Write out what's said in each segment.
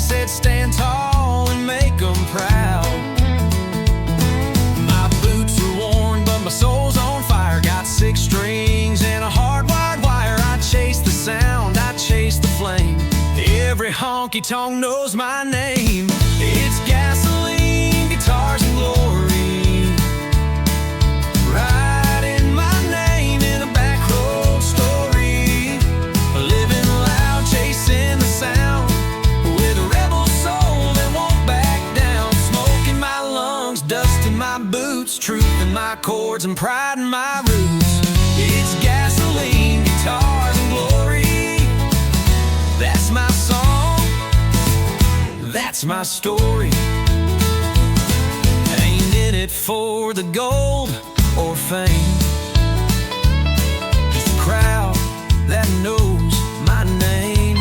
said stand tall and make them proud. My boots are worn, but my soul's on fire. Got 6 strings and a hardwired wire. I chase the sound, I chase the flame. Every honky-tonk knows my name. It's gasoline, guitars, and glory. Writing my name in a back road story. Living loud, chasing the sound. With a rebel soul that won't back down. Smoke in my lungs, dust in my boots. Truth in my chords and pride in my roots. It's gasoline, guitars, and glory. That's my song, that's my story. Ain't in it for the gold or fame. Just a crowd that knows my name.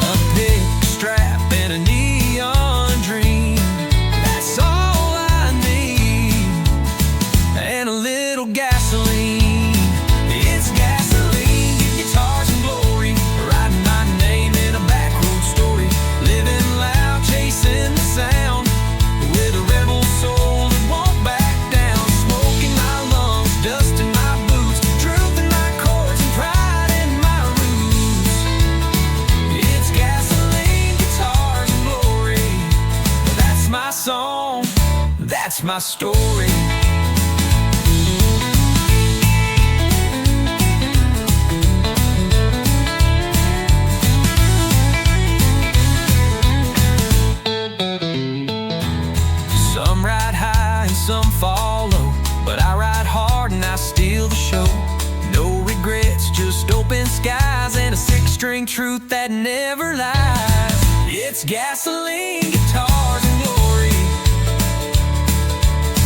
A pick strap and a neon dream. That's all I need. And a little gasoline. It's gasoline, guitars and glory. Writing my name in a back road story. Living loud, chasing the sound. With a rebel soul that won't back down. Smoke in my lungs, dust in my boots. Truth in my chords and pride in my roots. It's gasoline, guitars and glory. That's my song, that's my story. Some ride high and some follow, but I ride hard and I steal the show. No regrets, just open skies and a 6-string truth that never lies. It's gasoline, guitars, and glory.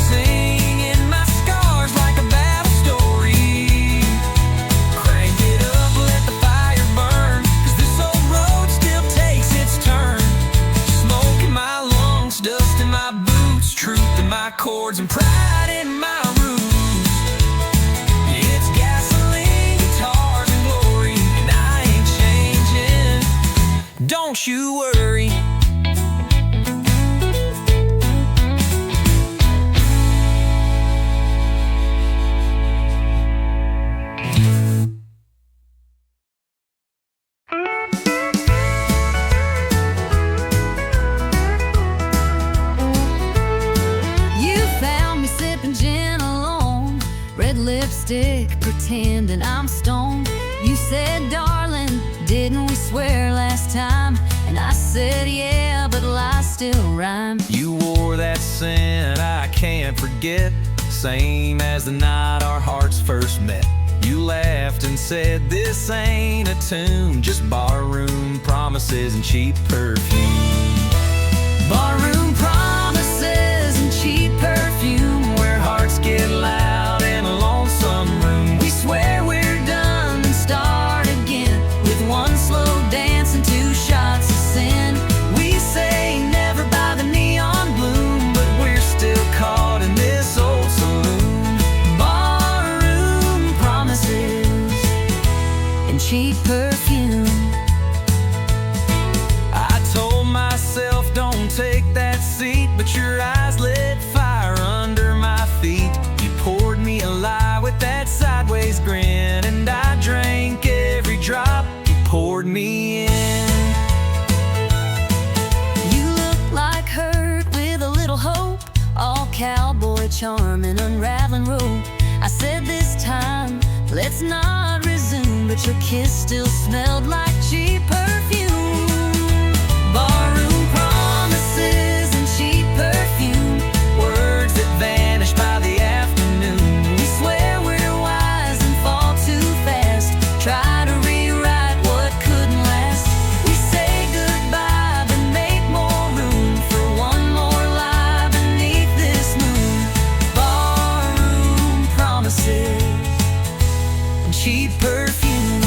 Singing my scars like a battle story. Crank it up, let the fire burn, 'cause this old road still takes its turn. Smoke in my lungs, dust in my boots. Truth in my chords and pride in my roots. It's gasoline, guitars, and glory. And I ain't changing, don't you worry. Lipstick, pretending I'm stoned. You said, darling, didn't we swear last time? And I said, yeah, but lies still rhyme. You wore that scent I can't forget, same as the night our hearts first met. You laughed and said, this ain't a tune, just barroom promises and cheap perfume. Barroom promises and cheap perfume, where hearts get loud in a lonesome room. We swear we're done and start again, with one slow dance and 2 shots of sin. We say never by the neon bloom, but we're still caught in this old saloon. Barroom promises and cheap perfume. I told myself don't take that seat, but your eyes lit fire under my feet. You poured me a lie with that sideways grin, and I drank every drop you poured me in. You look like hurt with a little hope, all cowboy charm and unraveling rope. I said this time, let's not resume, but your kiss still smelled like cheap perfume. Barroom promises and cheap perfume, words that vanish by the afternoon. We swear we're wise and fall too fast, try to rewrite what couldn't last. We say goodbye but make more room for one more lie beneath this moon. Barroom promises and cheap perfume.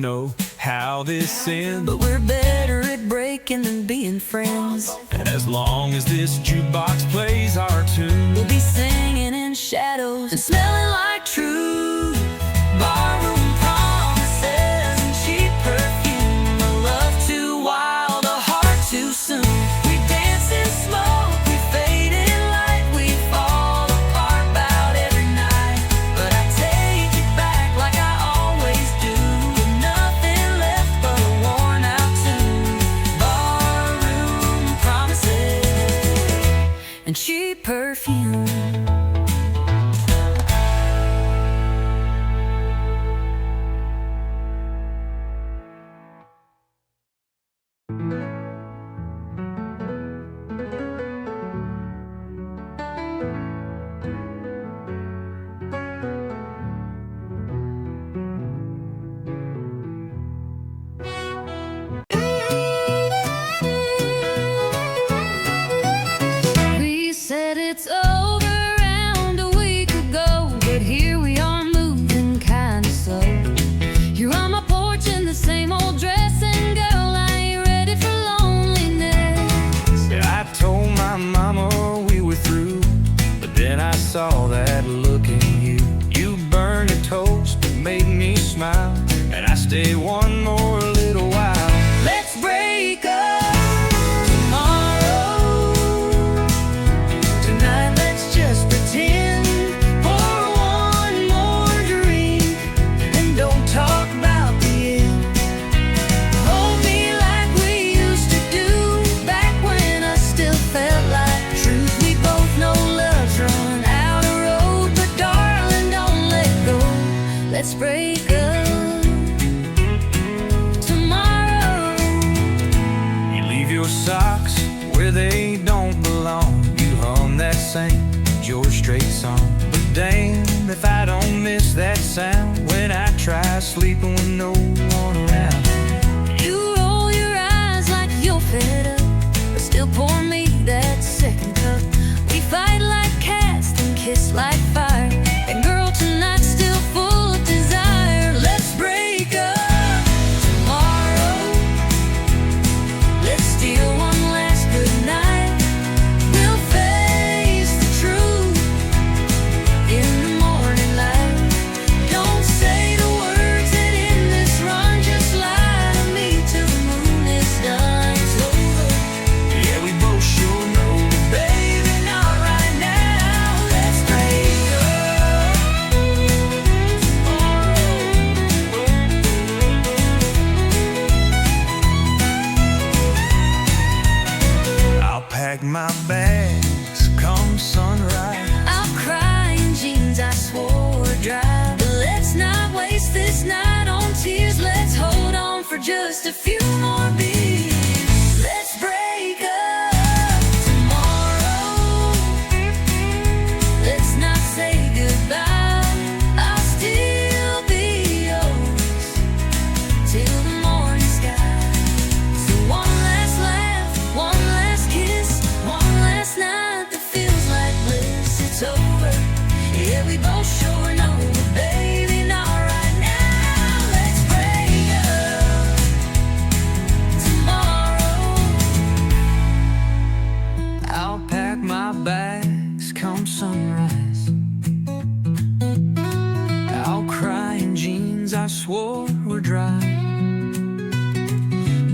know how this ends, but we're better at breaking than being friends. and as long as this jukebox plays our tune, we'll be singing in shadows and smelling like truth. Barroom promises and cheap perfume, a love too wild, a heart too soon. We dance in smoke, we fade in light, we fall apart about every night. But I take it back like I always do, with nothing left but a worn out tune. Barroom promises and cheap perfume. We said it's over around a week ago, but here we are moving kinda slow. You're on my porch in the same old dress, and girl, I ain't ready for loneliness. I told my mama we were through, but then I saw that look in you. You burned a toast that made me smile, and I stayed one more little while. Let's break up tomorrow. Tonight let's just pretend. Pour one more drink and don't talk about the end. Hold me like we used to do, back when I still felt like truth. We both know love's run out of road, but darling, don't let go. Let's break up tomorrow. You leave your socks where they don't belong. You hum that St. George Strait song, but damn if I don't miss that sound when I try sleeping with no one around. You roll your eyes like you're fed up, but still pour me that second cup. We fight like cats and kiss like fire, and girl, tonight's still full of desire. Let's break up tomorrow. Let's steal one last good night. We'll face the truth in the morning light. Don't say the words that end this run, just lie to me till the moon is done. It's over. Yeah, we both sure know, but baby, not right now. Let's break up tomorrow. I'll pack my bags come sunrise. I'll cry in jeans I swore were dry, but let's not waste this night on tears. Let's hold on for just a few more beers. Let's break up tomorrow. Let's not say goodbye. I'll still be yours till the morning sky. So one last laugh, one last kiss, one last night that feels like bliss. It's over. Yeah, we both sure know, but baby, not right now. Let's break up tomorrow. I'll pack my bags come sunrise. I'll cry in jeans I swore were dry.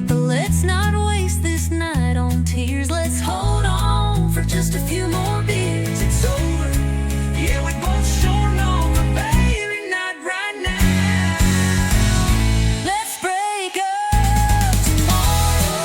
But let's not waste this night on tears. Let's hold on for just a few more beers. It's over. Yeah, we both sure know, but baby, not right now. Let's break up tomorrow.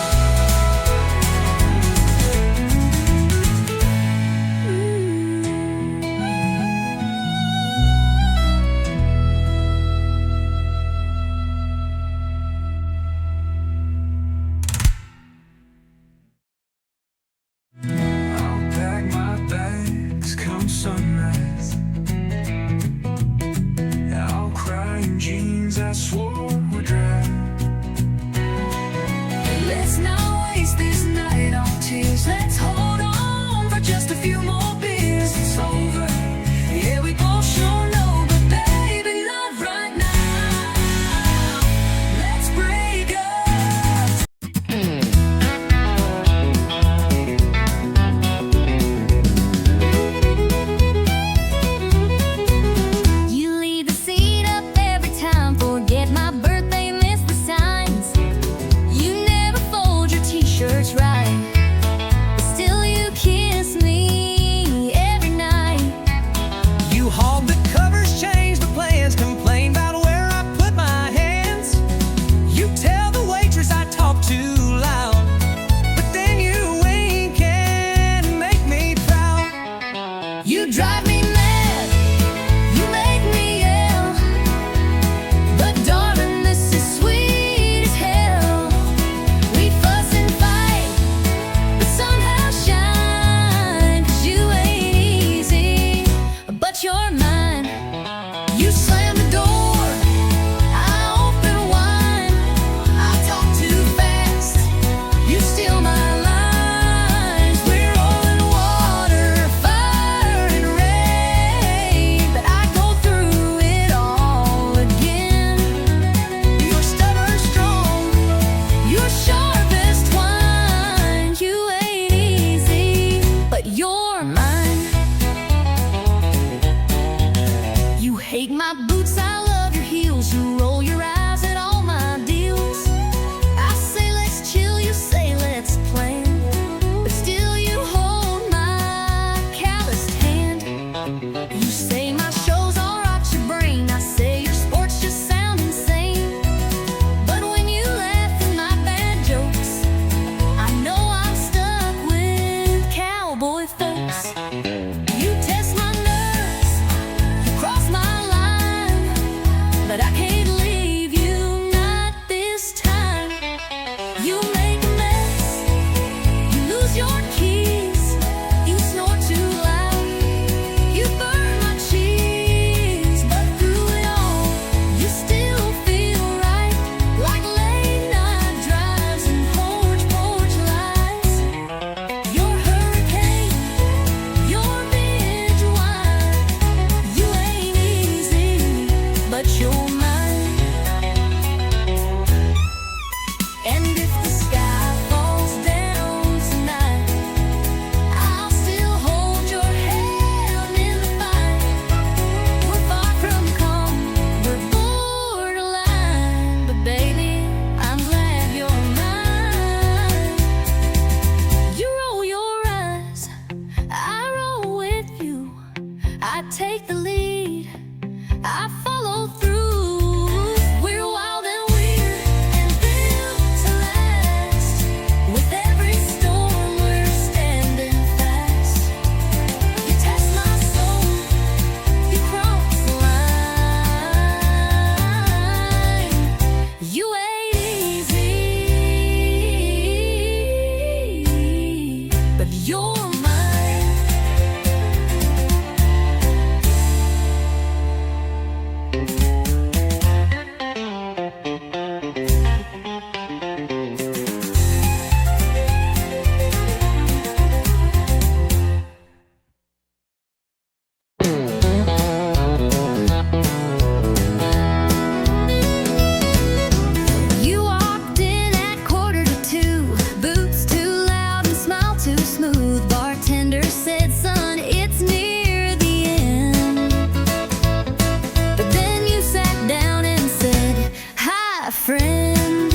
I'll pack my bags come sunrise. I'll cry in jeans I swore were dry. Let's not waste this night on tears. Let's hold on for just a few more beers. It's over. Yeah, we both sure know, but baby, not right now. shirt's right, but still you kiss me every night. You hauled the covers, changed the plans, complained about where I put my hands. You tell the waitress I talk too loud, but then you wink and make me proud. You drive me mad, you make me yell, but darling, this is sweet as hell. We fuss and fight, but somehow shine, 'cause you ain't easy, but you're mine. You slam the door, I open wide, I talk too fast, you steal my lines. We're rolling water, fire and rain, but I go through it all again. You're stubborn strong, you're sharp as twine. You ain't easy, but you're mine. You hate my boots, I love your heels. You roll your eyes at all my deals. I say let's chill, you say let's plan, but still you hold my calloused hand. You say my shows all rot your brain, I say your sports just sound insane. But when you laugh at my bad jokes, I know I'm stuck with cowboy folks. You test my nerves, you cross my line, but I can't leave you, not this time. You make a mess, you lose your keys, you snore too loud, you burn my cheese, but through it all, you still feel right, like late night drives and porch lights. You're hurricane, you're binge wine. You ain't easy, but you're mine. And if the sky falls down tonight, I'll still hold your hand in the fight. We're far from calm, we're borderline, but baby, I'm glad you're mine. You roll your eyes, I roll with you. I take the lead, I follow through. We're wild and weird and built to last. With every storm, we're standing fast. You test my soul, you cross the line. You ain't easy, but you're mine. You walked in at 1:45, boots too loud and smile too smooth. Bartender said, son, it's near the end. But then you sat down and said, hi, friend.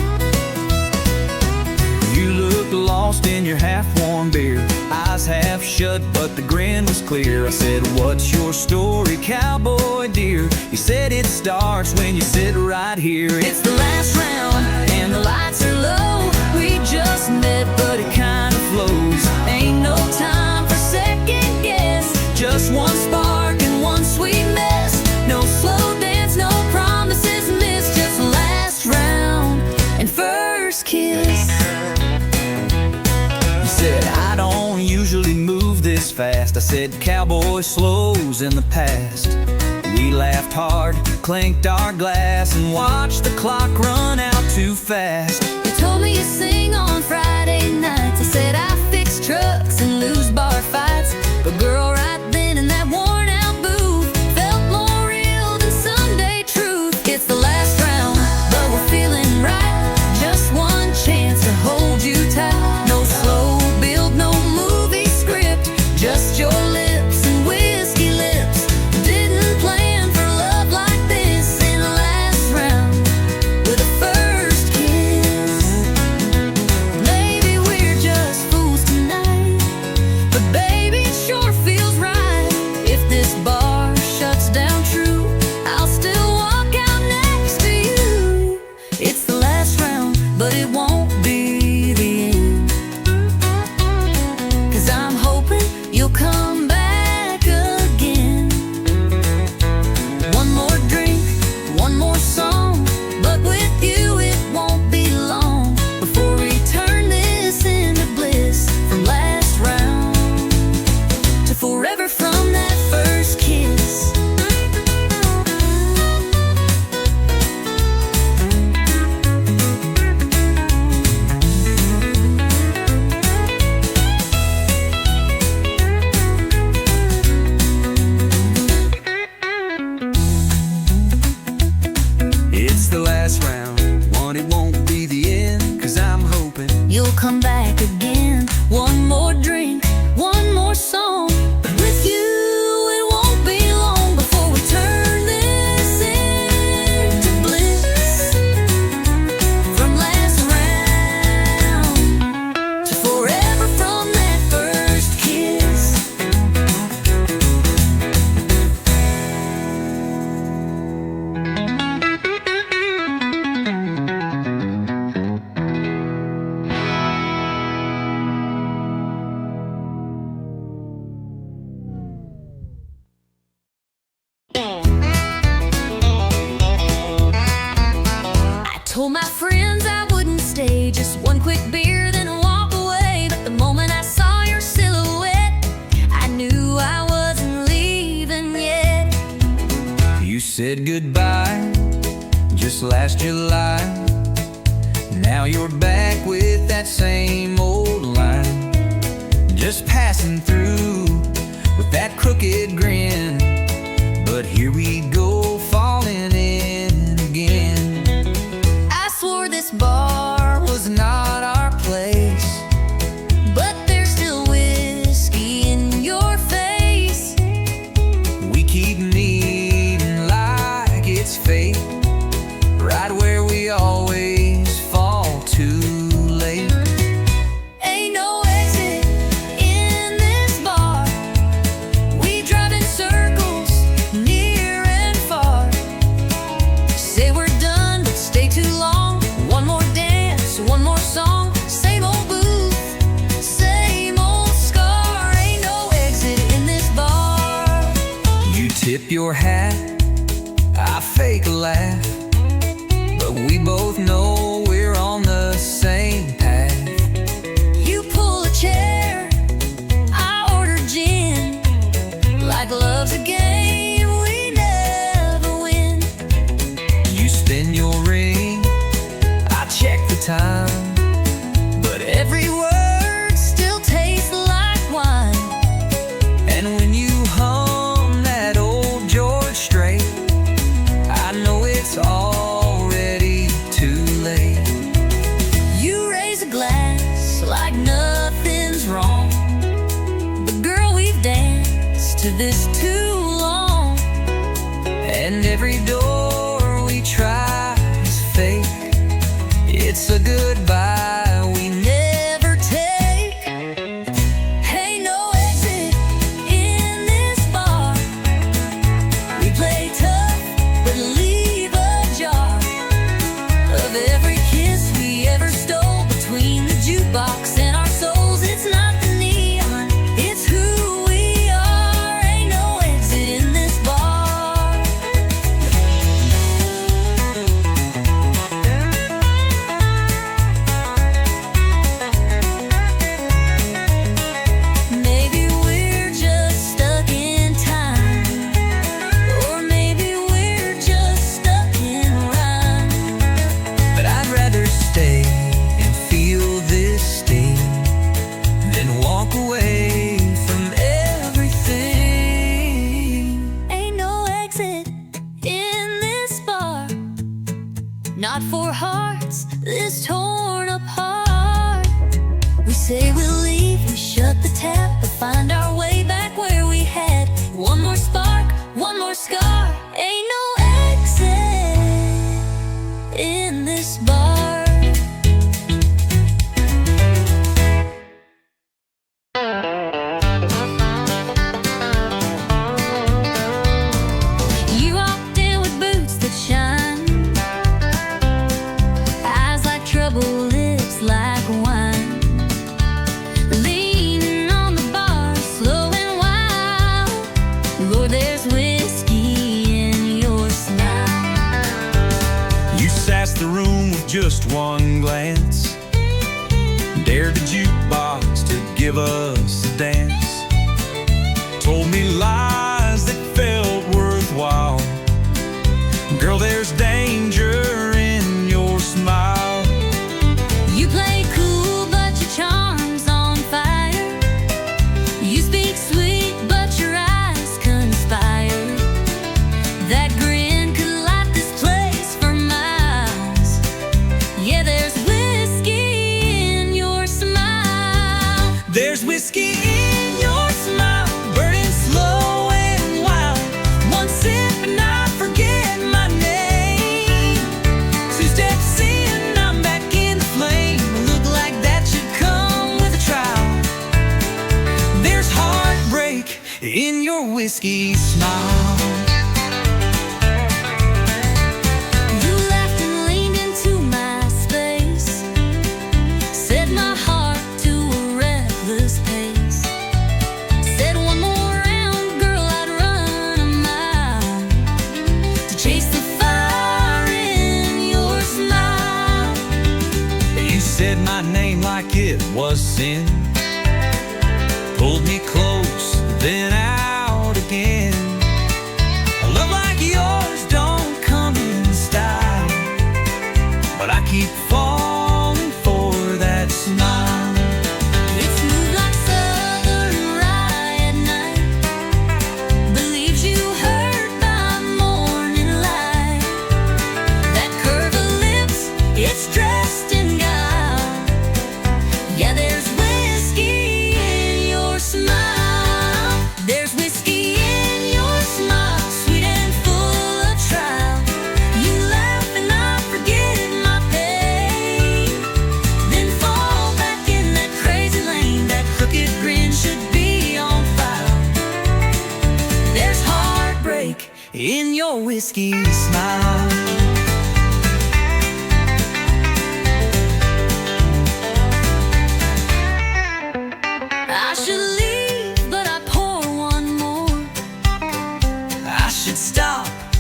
You looked lost in your half-warm beer, eyes half shut, but the grin was clear. I said, what's your story, cowboy dear? You said it starts when you sit right here. It's the last round and the lights are low. We just met, but it kind of flows. Ain't no time for second guess, just one spark and one sweet mess. No slow dance, no promises missed, just last round and first kiss. You said, I don't usually move this fast. I said, cowboy slows in the past. We laughed hard, clinked our glass, and watched the clock run out too fast. You told me you sing on Friday nights. I said I fix trucks and lose bar fights, but girl, right then in that worn out booth felt more real than Sunday truth. It's the last round, but we're feeling right. Just one chance to hold you tight. No slow build, no movie script, just your lips and whiskey lips. Didn't plan for love like this in the last round with a first kiss. back again. One more drink, one more song. But with you, it won't be long before we turn this into bliss. From last round to forever from that first kiss. I told my friends I wouldn't stay, just one quick beer, then walk away. But the moment I saw your silhouette, I knew I wasn't leaving yet. You said goodbye just last July. Now you're back with that same old line, just passing through with that crooked grin. But here we go, falling in again. I swore this bar Was not our place, but there's still whiskey in your face. we keep meeting like it's fate, right where we always fall too late. Ain't no exit in this bar. We drive in circles, near and far. Say we're done, but stay too long. One more dance, one more song. Same old booth, same old scar. Ain't no exit in this bar. You tip your hat, I fake a laugh, but we both know we're on the same path. You pull a chair, I order gin. Like love's a game we never win. You spin your ring, I check the time, but every word still tastes like wine. And when you hum that old George Strait, I know it's already too late. You raise a glass like nothing's wrong. But girl, we've danced to this too long. And every door we try is fake. It's a goodbye we never take. Ain't no exit in this bar. We play tough, but leave a jar of every kiss we ever stole between the jukebox and our souls. It's not the neon, it's who we are. Ain't no exit in this bar. Maybe we're just stuck in time, or maybe we're just stuck in rhyme. But I'd rather stay and feel this sting than walk away from everything. Ain't no exit in this bar, not for hearts this torn apart. We say we'll leave, we shut the tap, but find our way back where we had one more spark, one more scar. Ain't no exit in this bar. You walked in with boots that shine, eyes like trouble, lips like wine. Leaning on the bar, slow and wild. Lord, there's whiskey in your smile. You sassed the room with just one glance, dared the jukebox to give us a dance, told me lies that felt worthwhile. Girl, there's danger in your smile. You play cool, but your charm's on fire. You speak sweet, but your eyes conspire. That grin could light this place for miles. Yeah, there's whiskey in your smile. There's whiskey in your smile, burning slow and wild. One sip and I forget my name. Two steps in, I'm back in the flame. Look like that should come with a trial. There's heartbreak in your whiskey smile. Said my name like it was sin, pulled me close, then out again. A love like yours don't come in style, but I keep falling for that smile. It's smooth like southern rye at night, believes you hurt by morning light. That curve of lips, it's dressed in yeah, there's whiskey in your smile. There's whiskey in your smile, sweet and full of trial. You laugh and I forget my pain, then fall back in that crazy lane. That crooked grin should be on file. There's heartbreak In your whiskey smile.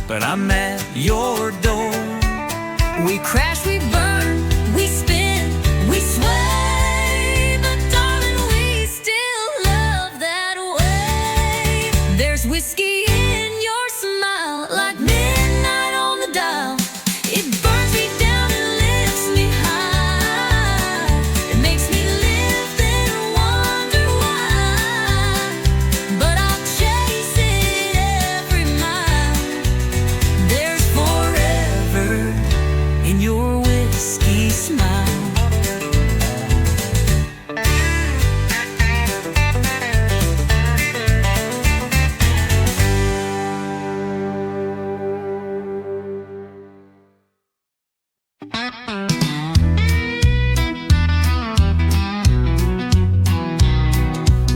But I'm at your door. We crash, we burn, we spin, we sway, but darling, we still love that way. There's whiskey in your smile, like midnight on the dial. It burns me down and lifts me high. It makes me live, then wonder why. But I'll chase it every mile. There's forever in your whiskey smile.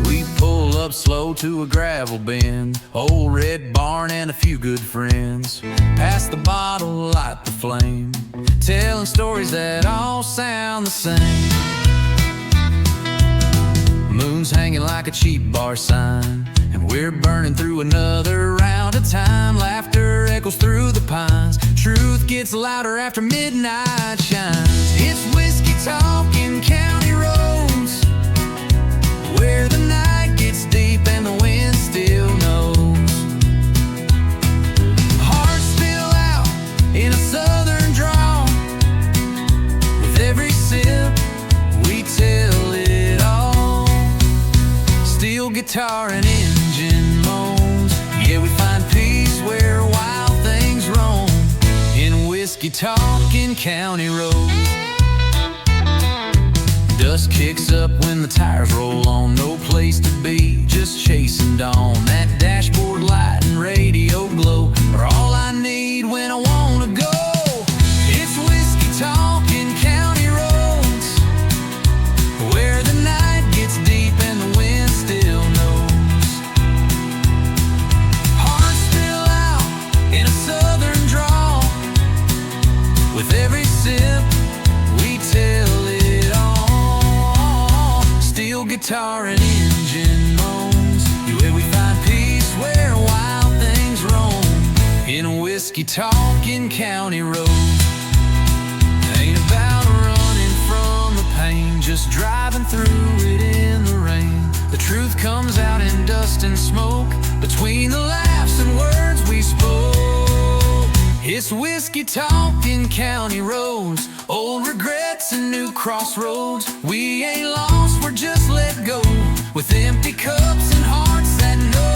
We pull up slow to a gravel bend, old red barn and a few good friends. Pass the bottle, light the flame, telling stories that all sound the same. Moon's hanging like a cheap bar sign, and we're burning through another round of time. Laughter echoes through the pines, truth gets louder after midnight shines. It's whiskey talking county roads, where the night gets deep and the wind still knows. Hearts spill out in a southern drawl, with every sip we tell it all. Steel guitar and engine moans, yeah, we find peace where wild things roam. In whiskey talking county roads. Dust kicks up when the tires roll on, no place to be, just chasing dawn. That dashboard light and radio glow are all I need when I wanna go. It's whiskey talking county roads, where the night gets deep and the wind still knows. Hearts spill out in a southern drawl, with every sip we tell it all. Steel guitar and engine moans, where we find peace where wild things roam. In whiskey talking county roads. Ain't about running from the pain, just driving through it in the rain. The truth comes out in dust and smoke, between the laughs and words we spoke. It's whiskey talking county roads, old regrets and new crossroads. We ain't lost, we're just let go, with empty cups and hearts that know.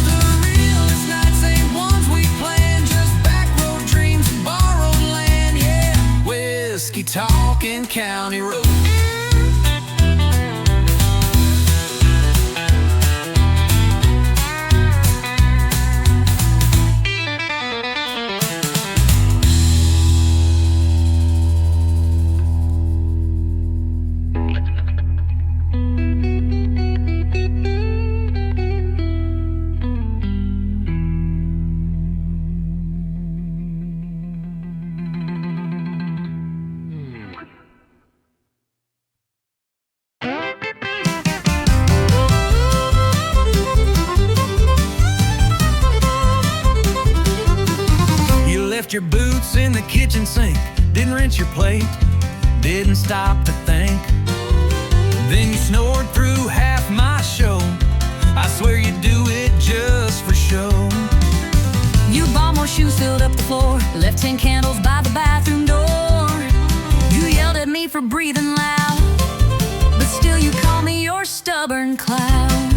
The realest nights ain't ones we planned, just back road dreams and borrowed land. Yeah, whiskey talking county roads. your boots in the kitchen sink, didn't rinse your plate, didn't stop to think. Then you snored through half my show. I swear you do it just for show. You bought more shoes, filled up the floor, left 10 candles by the bathroom door. You yelled at me for breathing loud, but still you call me your stubborn clown.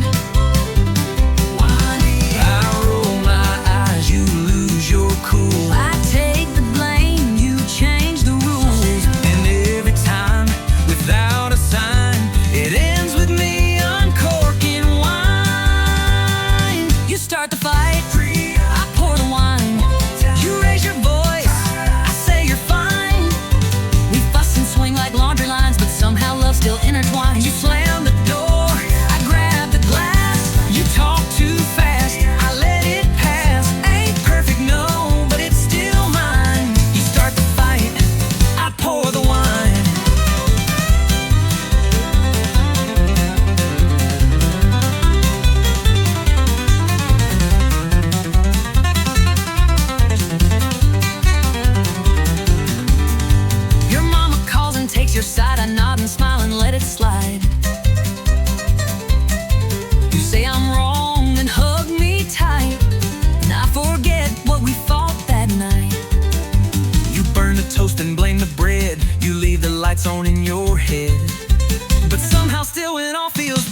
I roll my eyes, you lose your cool. I take the blame, you change the rules. And every time, without a sign, it ends with me uncorking wine. You start the fight, I pour the wine. You raise your voice, I say you're fine. We fuss and swing like laundry lines, but somehow love still intertwines. You slam the door, I grab the glass. You talk too fast, I let it pass. Ain't perfect, no, but it's still mine. You start the fight, I pour the wine. Your mama calls and takes your side. I nod and smile and let it slide. You say I'm wrong and hug me tight, and I forget what we fought that night. You burn the toast and blame the bread. You leave the lights on in your head, but somehow still it all feels